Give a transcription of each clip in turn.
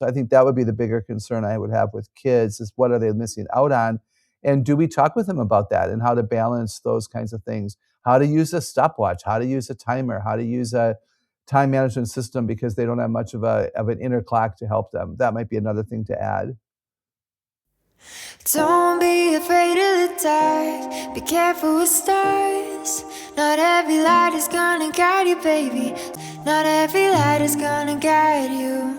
I think that would be the bigger concern I would have with kids is what are they missing out on? And do we talk with them about that and how to balance those kinds of things? How to use a stopwatch, how to use a timer, how to use a time management system because they don't have much of an inner clock to help them. That might be another thing to add. Don't be afraid of the dark. Be careful with stars. Not every light is gonna guide you, baby. Not every light is gonna guide you.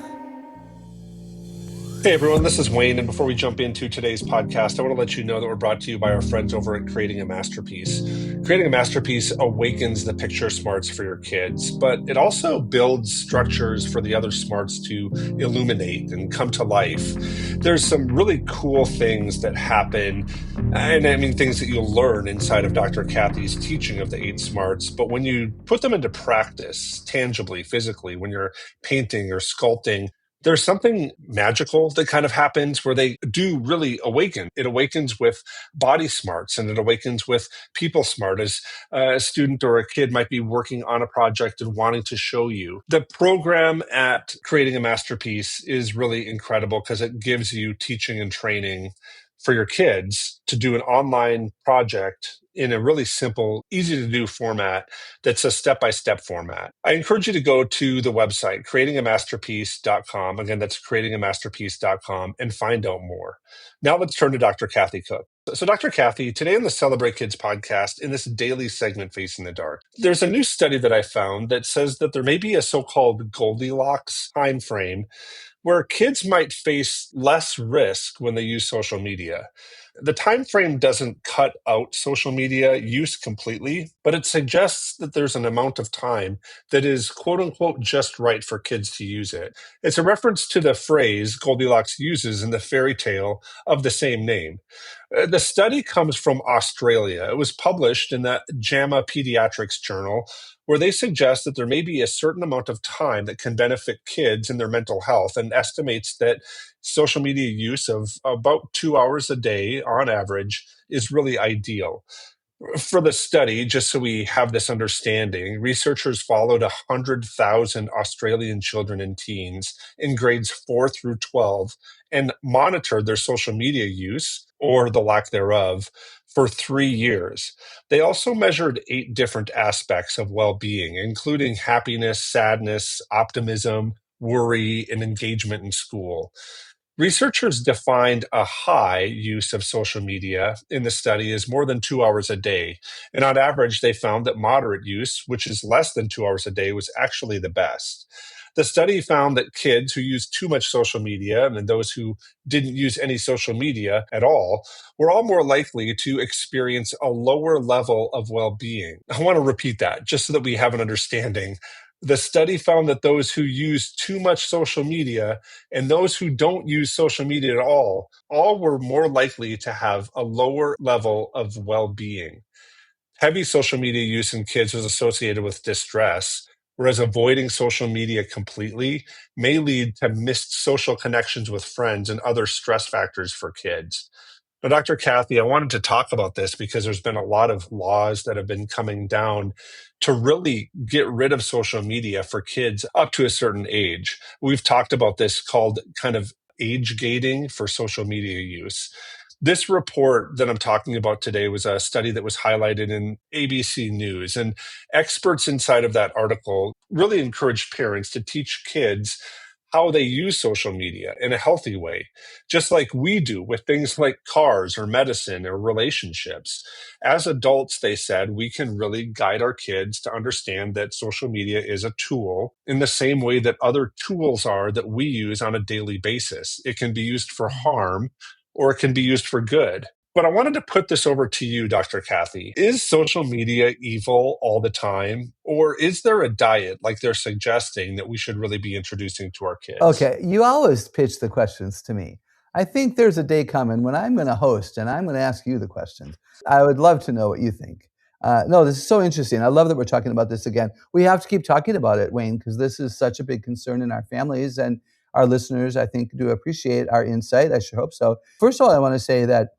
Hey everyone, this is Wayne, and before we jump into today's podcast, I want to let you know that we're brought to you by our friends over at Creating a Masterpiece. Creating a Masterpiece awakens the picture smarts for your kids, but it also builds structures for the other smarts to illuminate and come to life. There's some really cool things that happen, and I mean things that you'll learn inside of Dr. Kathy's teaching of the 8 smarts, but when you put them into practice, tangibly, physically, when you're painting or sculpting, there's something magical that kind of happens where they do really awaken. It awakens with body smarts and it awakens with people smart as a student or a kid might be working on a project and wanting to show you. The program at Creating a Masterpiece is really incredible because it gives you teaching and training for your kids to do an online project in a really simple, easy to do format that's a step-by-step format. I encourage you to go to the website, creatingamasterpiece.com. Again, that's creatingamasterpiece.com and find out more. Now let's turn to Dr. Kathy Cook. So Dr. Kathy, today on the Celebrate Kids podcast, in this daily segment, Facing the Dark, there's a new study that I found that says that there may be a so-called Goldilocks time frame where kids might face less risk when they use social media. The time frame doesn't cut out social media use completely, but it suggests that there's an amount of time that is quote unquote just right for kids to use it. It's a reference to the phrase Goldilocks uses in the fairy tale of the same name. The study comes from Australia. It was published in the JAMA Pediatrics Journal, where they suggest that there may be a certain amount of time that can benefit kids in their mental health, and estimates that social media use of about 2 hours a day on average is really ideal. For the study, just so we have this understanding, researchers followed 100,000 Australian children and teens in grades 4 through 12 and monitored their social media use, or the lack thereof, for 3 years. They also measured 8 different aspects of well-being, including happiness, sadness, optimism, worry, and engagement in school. Researchers defined a high use of social media in the study as more than 2 hours a day. And on average, they found that moderate use, which is less than 2 hours a day, was actually the best. The study found that kids who used too much social media and those who didn't use any social media at all were all more likely to experience a lower level of well-being. I want to repeat that just so that we have an understanding. The study found that those who use too much social media and those who don't use social media at all were more likely to have a lower level of well-being. Heavy social media use in kids was associated with distress, whereas avoiding social media completely may lead to missed social connections with friends and other stress factors for kids. Now, Dr. Kathy, I wanted to talk about this because there's been a lot of laws that have been coming down to really get rid of social media for kids up to a certain age. We've talked about this called kind of age gating for social media use. This report that I'm talking about today was a study that was highlighted in ABC News, and experts inside of that article really encouraged parents to teach kids how they use social media in a healthy way, just like we do with things like cars or medicine or relationships. As adults, they said, we can really guide our kids to understand that social media is a tool in the same way that other tools are that we use on a daily basis. It can be used for harm or it can be used for good. But I wanted to put this over to you, Dr. Kathy. Is social media evil all the time? Or is there a diet like they're suggesting that we should really be introducing to our kids? Okay, you always pitch the questions to me. I think there's a day coming when I'm going to host and I'm going to ask you the questions. I would love to know what you think. No, this is so interesting. I love that we're talking about this again. We have to keep talking about it, Wayne, because this is such a big concern in our families, and our listeners, I think, do appreciate our insight. I sure hope so. First of all, I want to say that,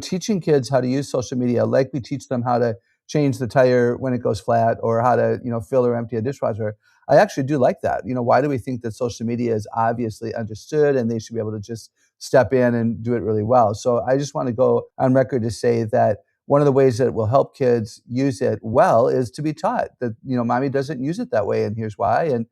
teaching kids how to use social media, like we teach them how to change the tire when it goes flat or how to, fill or empty a dishwasher. I actually do like that. Why do we think that social media is obviously understood and they should be able to just step in and do it really well? So I just want to go on record to say that one of the ways that will help kids use it well is to be taught that, mommy doesn't use it that way and here's why. And,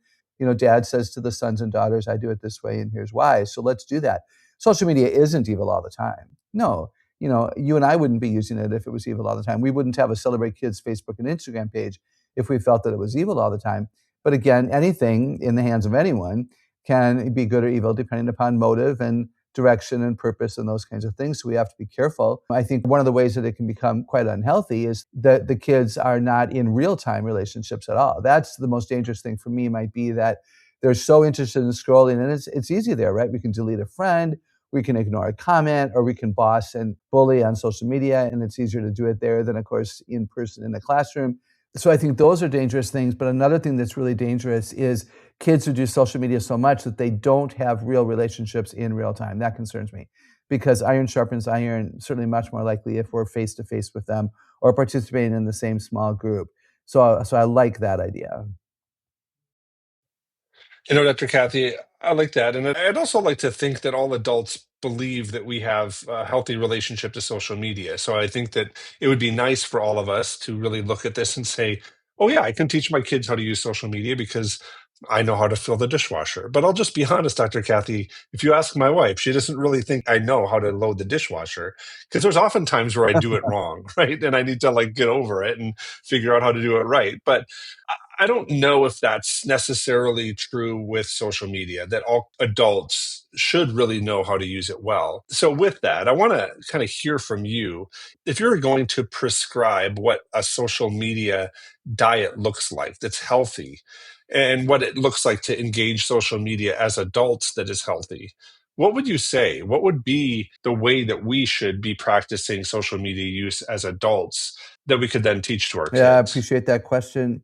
dad says to the sons and daughters, I do it this way and here's why. So let's do that. Social media isn't evil all the time. No, you and I wouldn't be using it if it was evil all the time. We wouldn't have a Celebrate Kids Facebook and Instagram page if we felt that it was evil all the time. But again, anything in the hands of anyone can be good or evil depending upon motive and direction and purpose and those kinds of things. So we have to be careful. I think one of the ways that it can become quite unhealthy is that the kids are not in real-time relationships at all. That's the most dangerous thing for me, might be that they're so interested in scrolling, and it's easy there, right? We can delete a friend, we can ignore a comment, or we can boss and bully on social media, and it's easier to do it there than, of course, in person in the classroom. So I think those are dangerous things. But another thing that's really dangerous is kids who do social media so much that they don't have real relationships in real time. That concerns me, because iron sharpens iron, certainly much more likely if we're face to face with them or participating in the same small group. So I like that idea. Dr. Kathy, I like that. And I'd also like to think that all adults believe that we have a healthy relationship to social media. So I think that it would be nice for all of us to really look at this and say, oh, yeah, I can teach my kids how to use social media because I know how to fill the dishwasher. But I'll just be honest, Dr. Kathy, if you ask my wife, she doesn't really think I know how to load the dishwasher because there's often times where I do it wrong, right? And I need to get over it and figure out how to do it right. But I don't know if that's necessarily true with social media, that all adults should really know how to use it well. So, with that, I want to kind of hear from you. If you're going to prescribe what a social media diet looks like that's healthy and what it looks like to engage social media as adults that is healthy, what would you say? What would be the way that we should be practicing social media use as adults that we could then teach to our Yeah, I kids? appreciate that question.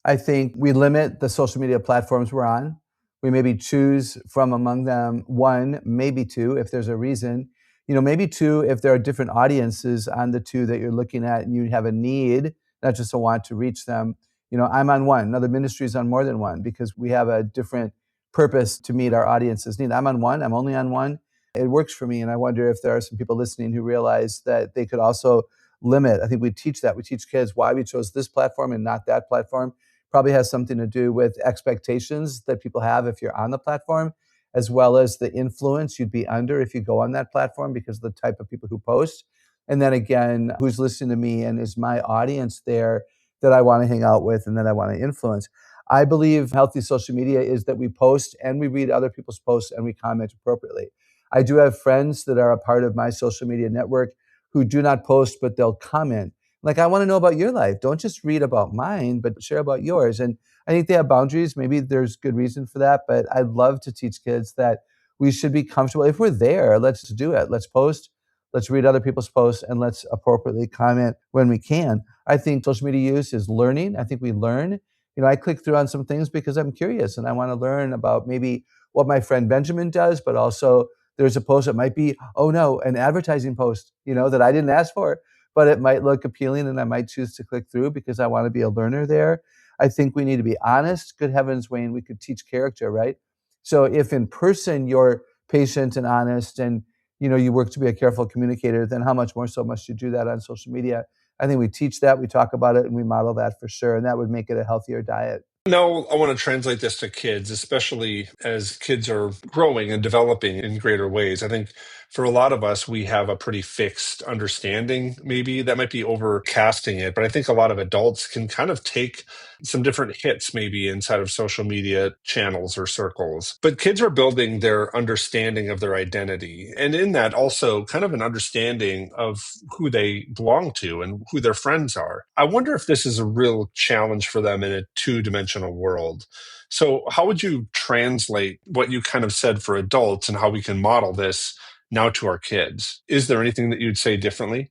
I think we limit the social media platforms we're on. We maybe choose from among them one, maybe two, if there's a reason. Maybe two if there are different audiences on the two that you're looking at and you have a need, not just a want to reach them. I'm on one. Another ministry is on more than one because we have a different purpose to meet our audience's need. I'm on one. I'm only on one. It works for me, and I wonder if there are some people listening who realize that they could also limit. I think we teach that. We teach kids why we chose this platform and not that platform. Probably has something to do with expectations that people have if you're on the platform, as well as the influence you'd be under if you go on that platform because of the type of people who post. And then again, who's listening to me and is my audience there that I want to hang out with and that I want to influence. I believe healthy social media is that we post and we read other people's posts and we comment appropriately. I do have friends that are a part of my social media network who do not post, but they'll comment. Like, I want to know about your life. Don't just read about mine, but share about yours. And I think they have boundaries. Maybe there's good reason for that, but I'd love to teach kids that we should be comfortable. If we're there, let's do it. Let's post, let's read other people's posts, and let's appropriately comment when we can. I think social media use is learning. I think we learn. I click through on some things because I'm curious and I want to learn about maybe what my friend Benjamin does, but also there's a post that might be, oh no, an advertising post, that I didn't ask for, but it might look appealing and I might choose to click through because I want to be a learner there. I think we need to be honest. Good heavens, Wayne, we could teach character, right? So if in person you're patient and honest and you work to be a careful communicator, then how much more so must you do that on social media? I think we teach that, we talk about it, and we model that for sure. And that would make it a healthier diet. Now, I want to translate this to kids, especially as kids are growing and developing in greater ways. I think for a lot of us, we have a pretty fixed understanding, maybe that might be overcasting it, but I think a lot of adults can kind of take some different hits, maybe inside of social media channels or circles. But kids are building their understanding of their identity. And in that, also kind of an understanding of who they belong to and who their friends are. I wonder if this is a real challenge for them in a two-dimensional world. So, how would you translate what you kind of said for adults and how we can model this now to our kids? Is there anything that you'd say differently?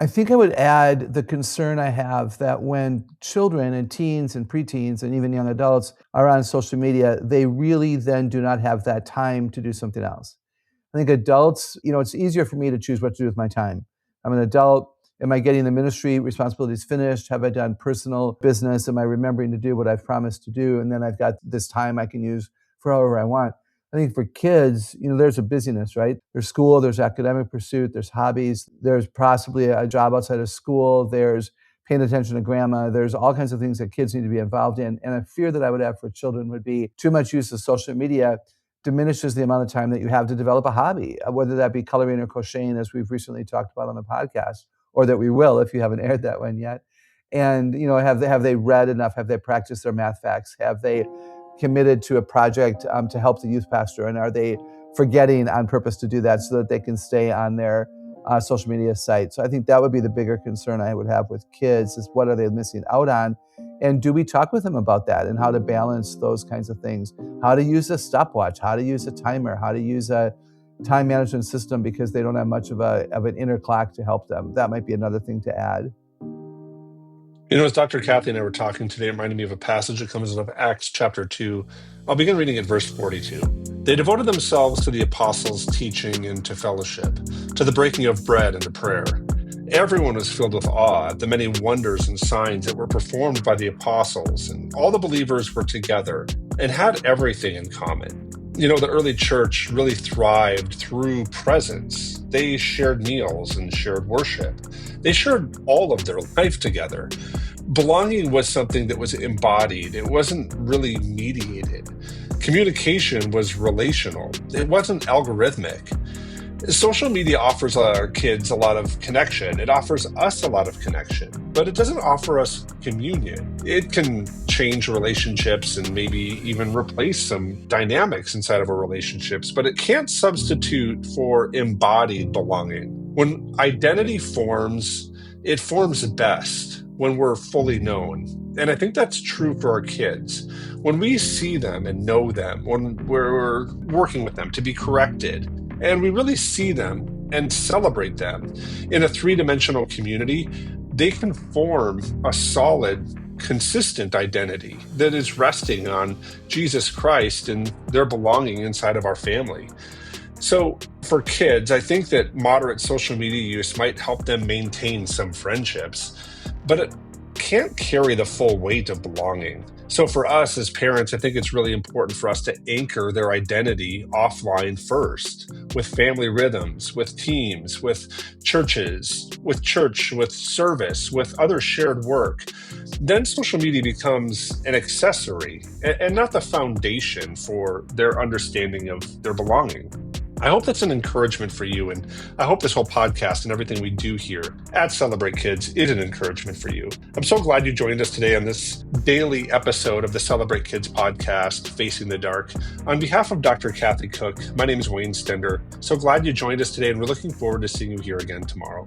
I think I would add the concern I have that when children and teens and preteens and even young adults are on social media, they really then do not have that time to do something else. I think adults, it's easier for me to choose what to do with my time. I'm an adult. Am I getting the ministry responsibilities finished? Have I done personal business? Am I remembering to do what I've promised to do? And then I've got this time I can use for however I want. I think for kids, there's a busyness, right? There's school, there's academic pursuit, there's hobbies, there's possibly a job outside of school, there's paying attention to grandma, there's all kinds of things that kids need to be involved in. And a fear that I would have for children would be too much use of social media diminishes the amount of time that you have to develop a hobby, whether that be coloring or crocheting, as we've recently talked about on the podcast, or that we will if you haven't aired that one yet. And have they read enough? Have they practiced their math facts? Have they committed to a project to help the youth pastor? And are they forgetting on purpose to do that so that they can stay on their social media site? So I think that would be the bigger concern I would have with kids, is what are they missing out on? And do we talk with them about that and how to balance those kinds of things? How to use a stopwatch, how to use a timer, how to use a time management system, because they don't have much of an inner clock to help them. That might be another thing to add. As Dr. Kathy and I were talking today, it reminded me of a passage that comes out of Acts chapter 2. I'll begin reading at verse 42. They devoted themselves to the apostles' teaching and to fellowship, to the breaking of bread and to prayer. Everyone was filled with awe at the many wonders and signs that were performed by the apostles, and all the believers were together and had everything in common. The early church really thrived through presence. They shared meals and shared worship. They shared all of their life together. Belonging was something that was embodied. It wasn't really mediated. Communication was relational. It wasn't algorithmic. Social media offers our kids a lot of connection. It offers us a lot of connection, but it doesn't offer us communion. It can change relationships and maybe even replace some dynamics inside of our relationships, but it can't substitute for embodied belonging. When identity forms, it forms best when we're fully known. And I think that's true for our kids. When we see them and know them, when we're working with them to be corrected, and we really see them and celebrate them in a three-dimensional community, they can form a solid, consistent identity that is resting on Jesus Christ and their belonging inside of our family. So for kids, I think that moderate social media use might help them maintain some friendships, but it can't carry the full weight of belonging. So for us as parents, I think it's really important for us to anchor their identity offline first, with family rhythms, with teams, with churches, with church, with service, with other shared work. Then social media becomes an accessory and not the foundation for their understanding of their belonging. I hope that's an encouragement for you, and I hope this whole podcast and everything we do here at Celebrate Kids is an encouragement for you. I'm so glad you joined us today on this daily episode of the Celebrate Kids podcast, Facing the Dark. On behalf of Dr. Kathy Cook, my name is Wayne Stender. So glad you joined us today, and we're looking forward to seeing you here again tomorrow.